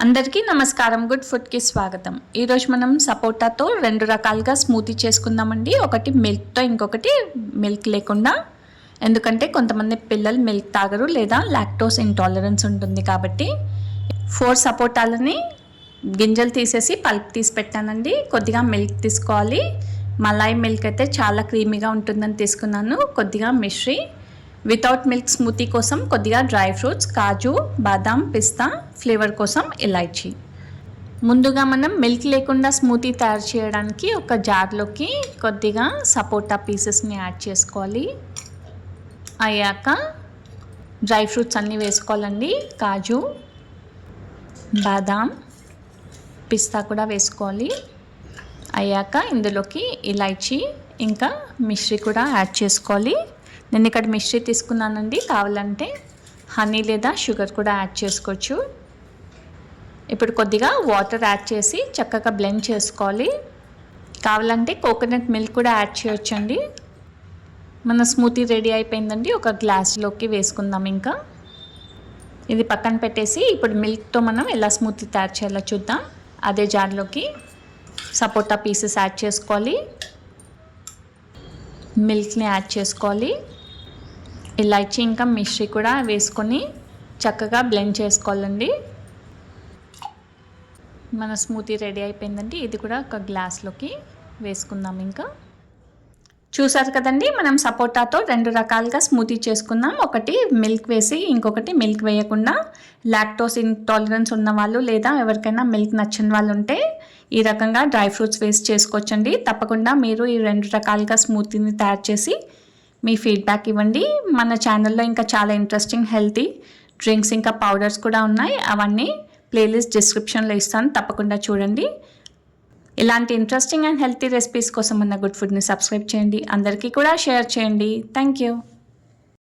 అందరికీ నమస్కారం. గుడ్ ఫుడ్కి స్వాగతం. ఈరోజు మనం సపోటాతో 2 రకాలుగా స్మూతీ చేసుకుందామండి. ఒకటి మిల్క్తో, ఇంకొకటి మిల్క్ లేకుండా. ఎందుకంటే కొంతమంది పిల్లలు మిల్క్ తాగరు లేదా లాక్టోస్ ఇంటాలరెన్స్ ఉంటుంది కాబట్టి 4 సపోటాలని గింజలు తీసేసి పల్ప్ తీసి పెట్టానండి. కొద్దిగా మిల్క్ తీసుకోవాలి. మలాయ్ మిల్క్ అయితే చాలా క్రీమీగా ఉంటుందని తీసుకున్నాను. కొద్దిగా మిశ్రీ. వితౌట్ మిల్క్ స్మూతీ కోసం కొద్దిగా డ్రై ఫ్రూట్స్, కాజు, బాదాం, పిస్తా, ఫ్లేవర్ కోసం ఇలాచీ. ముందుగా మనం మిల్క్ లేకుండా స్మూతీ తయారు చేయడానికి ఒక జార్లోకి కొద్దిగా సపోటా పీసెస్ని యాడ్ చేసుకోవాలి. అయ్యాక డ్రై ఫ్రూట్స్ అన్నీ వేసుకోవాలండి. కాజు, బాదాం, పిస్తా కూడా వేసుకోవాలి. అయ్యాక ఇందులోకి ఇలాచీ ఇంకా మిశ్రీ కూడా యాడ్ చేసుకోవాలి. నేను ఇక్కడ మిశ్రీ తీసుకున్నానండి. కావాలంటే హనీ లేదా షుగర్ కూడా యాడ్ చేసుకోవచ్చు. ఇప్పుడు కొద్దిగా వాటర్ యాడ్ చేసి చక్కగా బ్లెండ్ చేసుకోవాలి. కావాలంటే కోకోనట్ మిల్క్ కూడా యాడ్ చేయొచ్చండి. మన స్మూతీ రెడీ అయిపోయిందండి. ఒక గ్లాస్లోకి వేసుకుందాం. ఇంకా ఇది పక్కన పెట్టేసి ఇప్పుడు మిల్క్తో మనం ఎలా స్మూతీ తయారు చేయాలో చూద్దాం. అదే జార్లోకి సపోటా పీసెస్ యాడ్ చేసుకోవాలి. మిల్క్ని యాడ్ చేసుకోవాలి. ఇలాచీ ఇంకా మిశ్రీ కూడా వేసుకొని చక్కగా బ్లెండ్ చేసుకోవాలండి. మన స్మూతీ రెడీ అయిపోయిందండి. ఇది కూడా ఒక గ్లాస్లోకి వేసుకుందాం. ఇంకా చూసారు కదండి, మనం సపోటాతో 2 రకాలుగా స్మూతీ చేసుకుందాం. ఒకటి మిల్క్ వేసి, ఇంకొకటి మిల్క్ వేయకుండా. లాక్టోస్ ఇంటాలరెన్స్ ఉన్న వాళ్ళు లేదా ఎవరికైనా మిల్క్ నచ్చని వాళ్ళు ఉంటే ఈ రకంగా డ్రై ఫ్రూట్స్ వేసి చేసుకోవచ్చండి. తప్పకుండా మీరు ఈ 2 రకాలుగా స్మూతీని తయారు చేసి మీ ఫీడ్బ్యాక్ ఇవ్వండి. మన ఛానల్లో ఇంకా చాలా ఇంట్రెస్టింగ్ హెల్తీ డ్రింక్స్ ఇంకా పౌడర్స్ కూడా ఉన్నాయి. అవన్నీ ప్లేలిస్ట్ డిస్క్రిప్షన్లో ఇస్తాను, తప్పకుండా చూడండి. ఇలాంటి ఇంట్రెస్టింగ్ అండ్ హెల్తీ రెసిపీస్ కోసం మన గుడ్ ఫుడ్ని సబ్స్క్రైబ్ చేయండి. అందరికీ కూడా షేర్ చేయండి. Thank you.